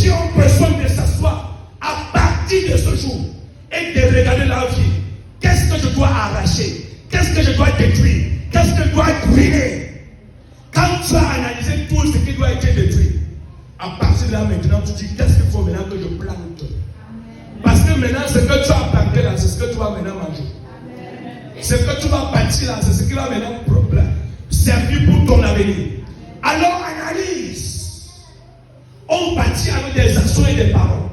parents ont besoin de s'asseoir à partir de ce jour et de regarder leur vie. Qu'est-ce que je dois arracher? Qu'est-ce que je dois détruire? Qu'est-ce que je dois ruiner? Quand tu as analysé tout ce qui doit être détruit, à partir de là maintenant, tu dis qu'est-ce qu'il faut maintenant que je plante? Parce que maintenant, ce que tu as planté là, c'est ce que tu vas maintenant manger. Ce que tu vas bâtir là, c'est ce qui va maintenant servir pour ton avenir. Alors analyse. On bâtit avec des actions et des paroles.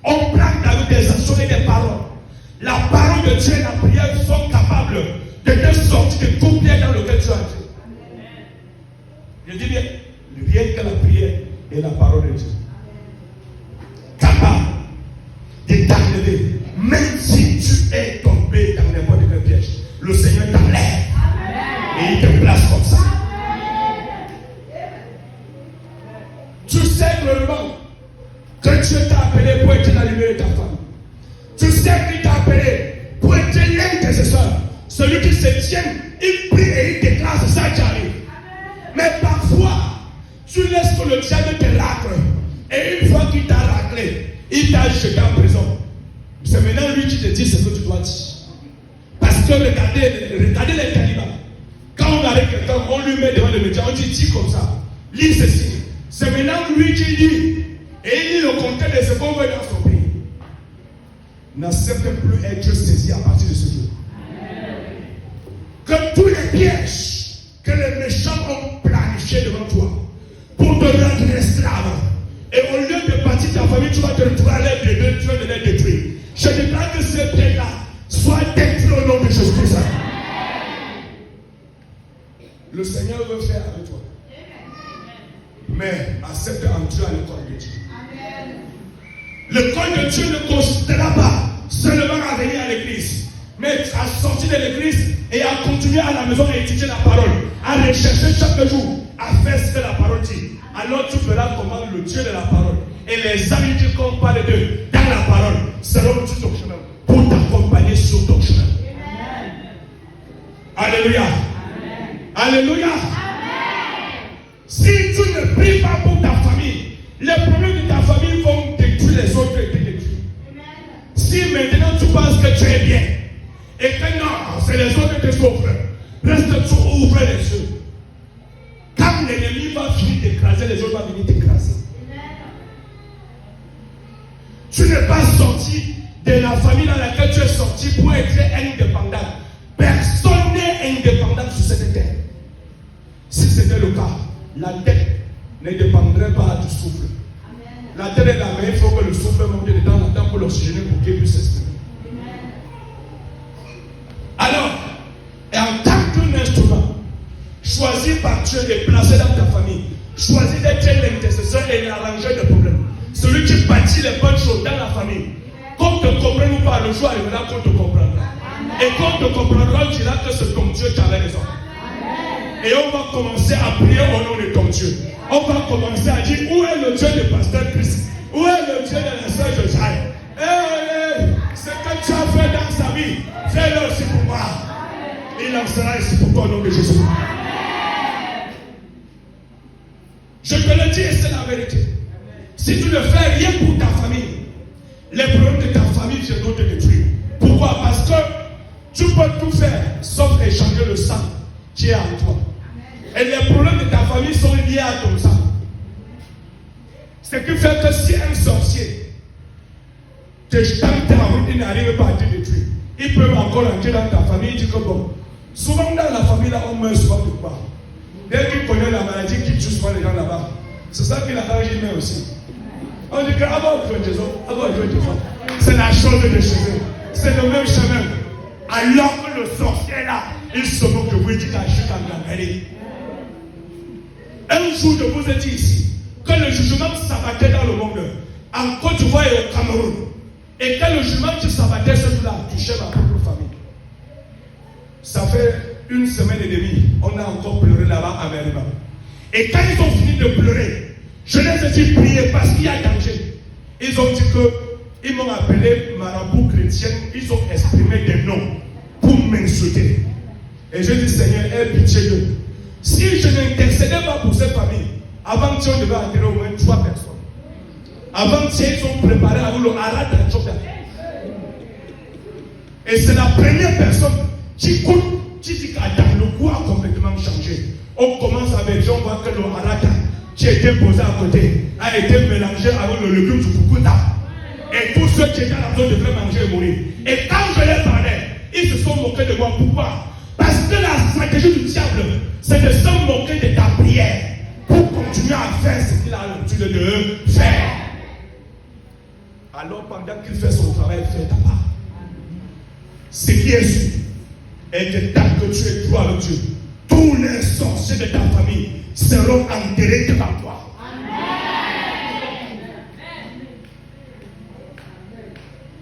On plante avec des actions et des paroles. La parole de Dieu et la prière sont capables de te sortir de tout bien dans lequel tu as été. Je dis bien, rien que la prière et la parole de Dieu. Capable de t'enlever, même si tu es tombé dans n'importe quel piège, le Seigneur t'enlève et il te place comme ça. Tu sais vraiment que Dieu t'a appelé pour être la lumière de ta femme. Tu sais qu'il t'a appelé pour être l'intercesseur. Celui qui se tient, il prie et il déclare, c'est ça qui arrive. Mais parfois, tu laisses que le diable te racle. Et une fois qu'il t'a raclé, il t'a jeté en prison. C'est maintenant lui qui te dit ce que tu dois dire. Parce que regardez les talibans. Quand on arrive quelqu'un, on lui met devant le média, on dit dis comme ça. Lis ceci. C'est maintenant lui qui dit. Et il lit le contenu de ce qu'on veut dans son pays. N'accepte plus être saisi à partir de ce jour. Que tous les pièges que les méchants ont planifiés devant toi pour te rendre esclave. Et au lieu de bâtir ta famille, tu vas te retrouver à l'aide de Dieu, tu vas te les détruire. Je déclare que ces pièges-là soient détruits au nom de Jésus-Christ. Le Seigneur veut faire avec toi. Mais accepte en Dieu à l'école de Dieu. L'école de Dieu ne consistera pas seulement à venir à l'église, mais à sortir de l'église et à continuer à la maison à étudier la parole, à rechercher chaque jour, à faire ce que la parole dit. Alors tu verras comment le Dieu de la parole et les amitiés qu'on parle d'eux dans la parole seront sur ton chemin pour t'accompagner sur ton chemin. Alléluia. Amen. Alléluia. Amen. Si tu ne pries pas pour ta famille, les problèmes de ta famille vont détruire les autres et te détruire. Si maintenant tu penses que tu es bien et que non, c'est les autres qui te souffrent, reste tu ouvre les yeux. Quand l'ennemi va finir d'écraser, les autres vont venir t'écraser. Tu n'es pas sorti de la famille dans laquelle tu es sorti pour être indépendant. Personne n'est indépendant sur cette terre. Si c'était le cas, la terre ne dépendrait pas du souffle. La terre est la meilleure, il faut que le souffle monte de temps en temps pour l'oxygéner pour qu'il puisse s'exprimer. Alors, et en tant qu'un instrument, choisi par Dieu et placé dans ta famille, choisi d'être l'intercesseur et l'arrangeur de problèmes. Celui qui bâtit les bonnes choses dans la famille. Qu'on te comprenne ou pas, le jour arrivera qu'on te comprendra. Et qu'on te comprendra, on dira que c'est ton Dieu qui avait raison. Et on va commencer à prier au nom de ton Dieu. On va commencer à dire où est le Dieu du pasteur Christ? Où est le Dieu de la sœur Josaï? Ce que tu as fait dans sa vie, fais-le aussi pour moi. Il en sera ici pour toi au nom de Jésus. Je te le dis et c'est la vérité. Si tu ne fais rien pour ta famille, les problèmes de ta famille viendront te détruire. Pourquoi? Parce que tu peux tout faire sauf échanger le sang qui est en toi. Et les problèmes de ta famille sont liés à ton sang. Ce qui fait que si un sorcier te tente ta route, il n'arrive pas à te détruire. Il peut encore entrer dans ta famille et dire que bon, souvent dans la famille là, on meurt souvent de quoi? Dès qu'il connaît la maladie qui tue souvent les gens là-bas, c'est ça qu'il arrange, il met aussi. On dit que c'est la chose de chez eux. C'est le même chemin. Alors que le sorcier là, il se moque de vous et dit qu'il agit en Galilée. Un jour, je vous ai dit ici que le jugement s'abattait dans le monde, en Côte d'Ivoire et au Cameroun. Et que le jugement qui s'abattait ce jour-là touchait ma propre famille. Ça fait une semaine et demie, on a encore pleuré là-bas à Merima. Et quand ils ont fini de pleurer, je les ai dit prier parce qu'il y a danger. Ils ont dit que, ils m'ont appelé marabout chrétien, ils ont exprimé des noms pour m'insulter. Et je dis Seigneur, aie pitié d'eux. Si je n'intercédais pas pour cette famille, avant que on devait enterrer au moins 3 personnes. Avant-hier, ils ont préparé à vous le harat de Tchopia. Et c'est la première personne qui coûte, qui dit qu'Adam, le goût a complètement changé. On commence avec, on voit que le harat qui était posé à côté a été mélangé avec le légume du Fukuta. Et tous ceux qui étaient à la zone devaient manger et mourir. Et quand je leur parlais, ils se sont moqués de moi. Pourquoi? Parce que la stratégie du diable, c'est de se moquer de ta prière pour continuer à faire ce qu'il a l'habitude de faire. Alors pendant qu'il fait son travail, fais ta part. Ce qui est sûr est que tant que tu es droit avec Dieu, tous les sorciers de ta famille seront enterrés devant toi.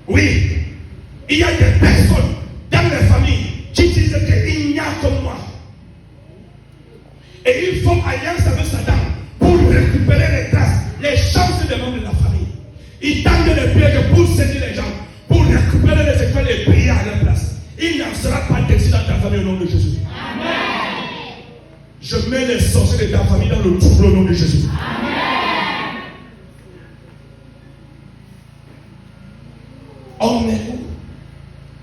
Oui, il y a des personnes dans les familles qui disent qu'il n'y a que moi. Et ils font alliance avec Satan pour récupérer les traces, les chances des membres de la famille. Ils tendent les pièges pour saisir les gens, pour récupérer les étoiles et prier à leur place. Il n'en sera pas d'exil dans ta famille au nom de Jésus. Amen. Je mets les sorciers de ta famille dans le trouble au nom de Jésus. Amen. On est où?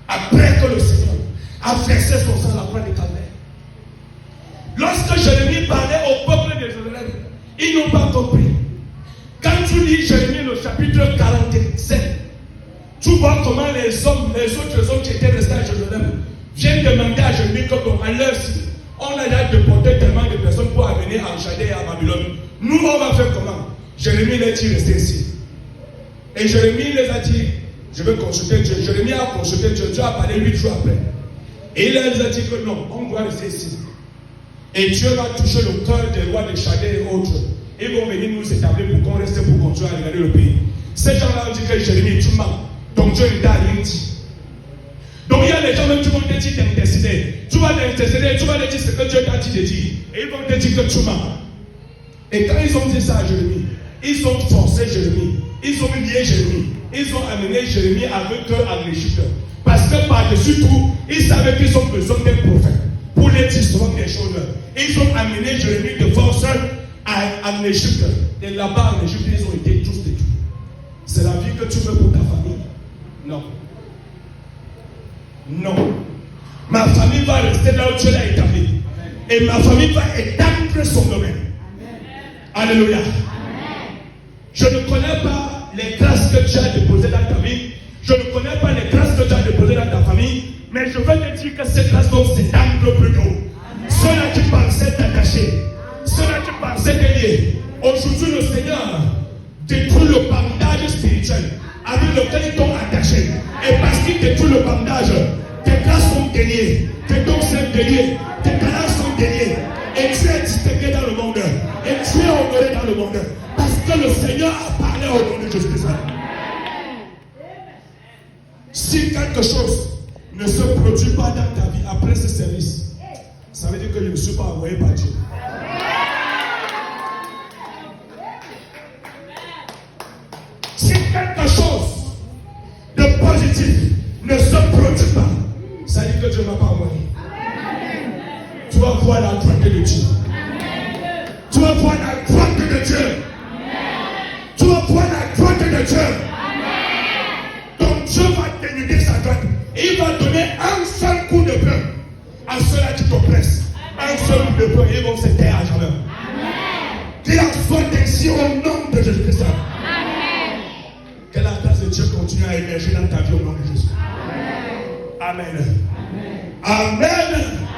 Après que le Seigneur a versé son sang à la croix de Calvaire. Lorsque Jérémie parlait au peuple de Jérusalem, ils n'ont pas compris. Quand tu lis Jérémie le chapitre 47, tu vois comment les autres hommes qui étaient restés à Jérusalem viennent demander à Jérémie que à l'heure ci, on a déjà déporté tellement de personnes pour amener à Chaldée et à Babylone. Nous, on va faire comment? Jérémie les dit rester ici. Et Jérémie les a dit, je vais consulter Dieu. Jérémie a consulté Dieu. Dieu a parlé 8 jours après. Et il les a dit que non, on doit rester ici. Et Dieu va toucher le cœur des rois de Chaldée et autres. Ils vont venir nous établir pour qu'on reste pour continuer à regarder le pays. Ces gens-là ont dit que Jérémie, tu mens. Donc Dieu ne t'a rien dit. Donc il y a des gens même qui vont te dire d'intercéder. Tu vas t'intercéder, tu vas leur dire ce que Dieu t'a dit de dire. Et ils vont te dire que tu mens. Et quand ils ont dit ça à Jérémie, ils ont forcé Jérémie. Ils ont lié Jérémie. Ils ont amené Jérémie avec eux à l'Égypte. Parce que par-dessus tout, ils savaient qu'ils ont besoin d'un prophète pour les dire souvent des choses. Ils ont amené Jérémie de force en Égypte. Et là-bas en Égypte, ils ont été tous détruits. C'est la vie que tu veux pour ta famille? Non. Non. Ma famille va rester là où tu l'as établi. Et ma famille va étendre son domaine. Amen. Alléluia. Amen. Je ne connais pas les grâces que tu as déposées dans ta vie. Je ne connais pas les grâces que tu as déposées dans ta famille. Mais je veux te dire que ces grâces vont s'étendre plus tôt. Ceux-là qui pensaient t'attacher, ceux-là qui pensaient te lier. Aujourd'hui, le Seigneur détruit le bandage spirituel avec lequel ils t'ont attaché. Et parce qu'il détruit le bandage, tes grâces sont déliées, tes dons sont déliés, tes talents sont déliés. Et tu es distingué dans le monde. Et tu es honoré dans le monde. Parce que le Seigneur a parlé au nom de Jésus-Christ. Si quelque chose ne se produit pas dans ta vie après ce service, ça veut dire que je ne suis pas envoyé par Dieu. Si quelque chose de positif ne se produit pas, ça veut dire que Dieu ne m'a pas envoyé. Tu vas voir la droiture de Dieu. Tu vas voir la droiture de Dieu. Tu vas voir la droiture de Dieu. Donc Dieu va dénuder sa droite. Il va donner un seul coup de poing à ceux-là qui t'oppressent. Un seul coup de poing, ils vont se taire à jamais. Qu'il en soit ainsi au nom de Jésus-Christ. Que la grâce de Dieu continue à émerger dans ta vie au nom de Jésus. Amen. Amen. Amen.